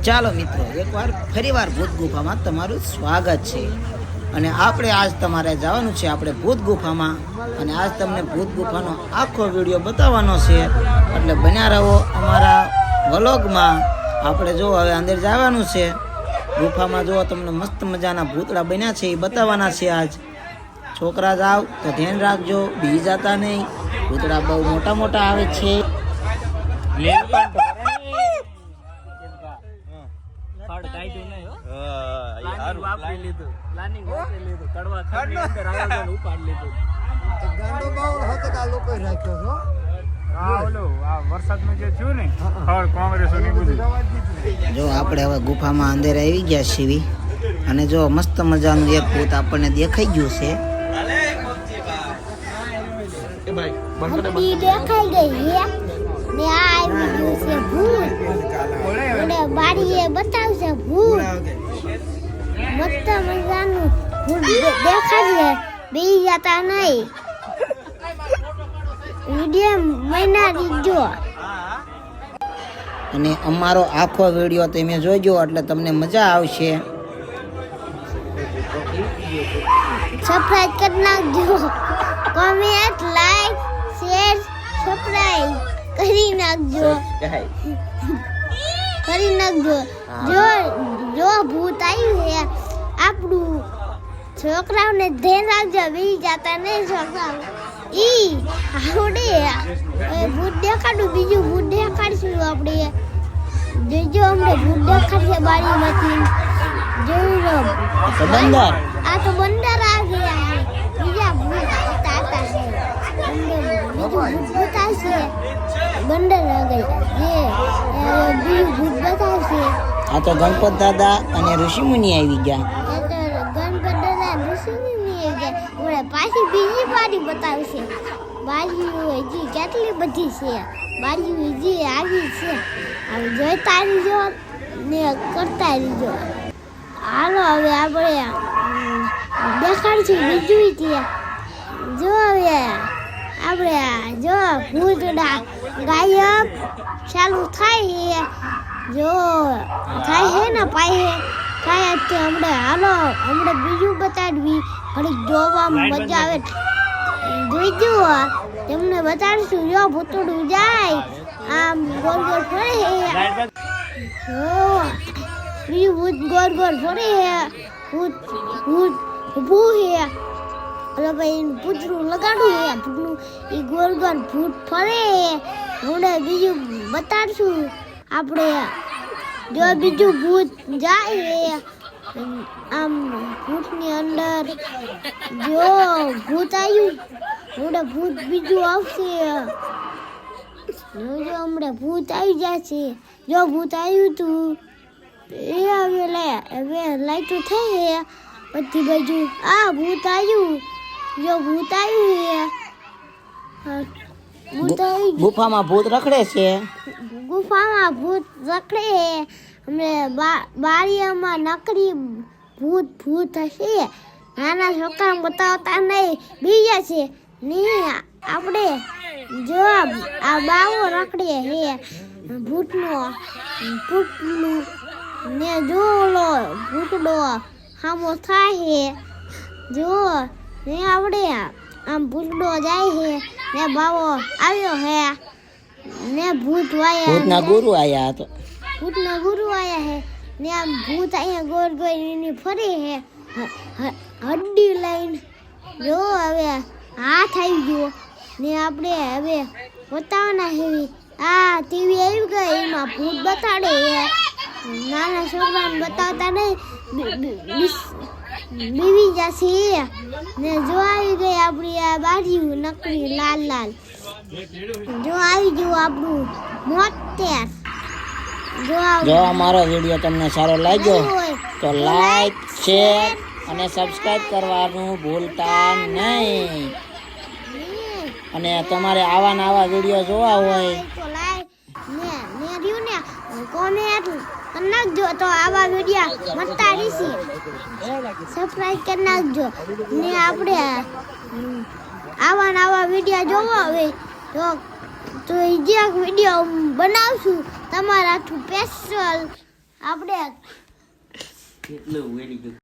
ચાલો મિત્રો એકવાર ફરીવાર ભૂત ગુફામાં તમારું સ્વાગત છે અને આપણે આજ તમારે જવાનું છે આપણે ભૂત ગુફામાં અને આજ તમને ભૂત ગુફાનો આખો વિડીયો બતાવવાનો છે એટલે બન્યા રહો અમારા વ્લોગમાં। આપણે જો હવે અંદર જવાનું છે ગુફામાં, જો તમને મસ્ત મજાના ભૂતડા બન્યા છે એ બતાવવાના છે આજ। છોકરા જાવ તો ધ્યાન રાખજો, બી જતા નહીં, ભૂતડા બહુ મોટા મોટા આવે છે। જો આપણે હવે ગુફામાં અંદર આવી ગયા છીએ અને જો મસ્ત મજાનું એક ભૂત આપણને દેખાઈ ગયું છે। દેખાઈ ગઈ ને આ આવી છે ભૂત અને બારીએ બતાવશે ભૂત મસ્ત મજાનું ભૂત દેખાડે, બી જતા નહીં। વિડીયો મહિના દીજો અને અમારો આખો વિડીયો તમે જોજો એટલે તમને મજા આવશે। સબસ્ક્રાઇબ કરી નાખજો, કોમેન્ટ, લાઈક, શેર, સબસ્ક્રાઇબ કરી નાખજો। જો ભૂત આવ્યું છે આપણું, છોકરાઓને ધ્યાન રાખજો, બી જતા નહીં છોકરાઓ। ઈ આવડે ભૂત દેખાડું, બીજું ભૂત દેખાડશું આપણે। જોજો અમને ભૂત દેખાડશે બારીમાંથી। જોઈ બંદર, આ તો બંદર આ ગયા છે, બીજા ભૂત આવતા છે, બીજું ભૂત આવશે, બંદર આ ગયા જે બીજું ભૂત બતાવશે। આ તો ગણપત દાદા અને ઋષિમુનિ આવી ગયા। ગણપત દાદા ઋષિમુનિ આવી ગયા, આપણે પાછી બીજી બારી બતાવશે। બારીઓ હજી કેટલી બધી છે, બારીઓ હજી આવી છે, હવે જોઈતા રહીજો ને કરતા રહીજો। હાલો હવે આપણે દેખાડશું બીજું ત્યાં। જો હવે આપણે જો ભૂતડા ગાયબ ચાલુ થાય, જો થાય છે ને પાયે થાય તે હમણાં। હાલો હમણાં બીજું બતાડવી, ઘડીક જોવામાં મજા આવે, જોઈજો તમને બતાડશું। જો ભૂતડું જાય આમ ગોળ ગોળ ફરે, બીજું ભૂત ગોળ ગોળ ફરે, ભૂત ભૂત ઊભું છે, એટલે ભાઈ પૂતળું લગાડું છે ભૂતનું, એ ગોળ ગોળ ભૂત ફરે। હમણાં બીજું બતાડશું આપણે। જો બીજું ભૂત જાય આમ ભૂતની અંદર, જો ભૂત આવ્યું હમણાં ભૂત બીજું આવશે। જો હમણાં ભૂત આવી જશે, જો ભૂત આવ્યું તું એ હવે લાઈટો થઈ બધી બાજુ। આ ભૂત આવ્યું, જો ભૂત આવ્યું ગુફામાં ભૂત રખડે છે, ગુફામાં ભૂત રખડે। અમને બારીઓમાં નકરી ભૂત હશે, નાના છોકરા બતાવતા નહીં, બીજા છે નહીં આપણે। જો આ બાવો રખડે હે ભૂતનું ને, જો ઓલો ભૂતડો સામો થાય, જો ને આપણે આમ ભૂતડો જાય છે ને બાવો આવ્યો હે ને ભૂત ભૂતના ગુરુ આયા તો ભૂતના ગુરુ આયા હે ને આમ ભૂત અહીંયા ગોળ ગોળ એની ફરે હે હડ્ડી લઈને। જો હવે હાથ આવી ગયો ને આપણે હવે બતાવવાના હેવી। આ ટીવી આવી ગઈ, એમાં ભૂત બતાડે હે, નાના છોકરાને બતાવતા નહીં, બીવી જશે ને। જો આવી ગઈ આપણી આ બારીઓ નકરી લાલ લાલ, જો આવી ગયું આપણું મોટેર। જો અમારો વિડીયો તમને સારો લાગ્યો તો લાઈક, શેર અને સબસ્ક્રાઇબ કરવાનું ભૂલતા નહીં। અને તમારે આવા નવા વિડીયો જોવા હોય તો લાઈક ને કોમેન્ટ કરી નાખજો, તો આવા વિડીયો મળતા રહેશે। સબસ્ક્રાઇબ કરી નાખજો ને આપણે આવા નવા વિડીયો જોવા હોય તો જે વિડીયો બનાવશું તમારા સ્પેશિયલ આપણે કેટલું વેરી ગયું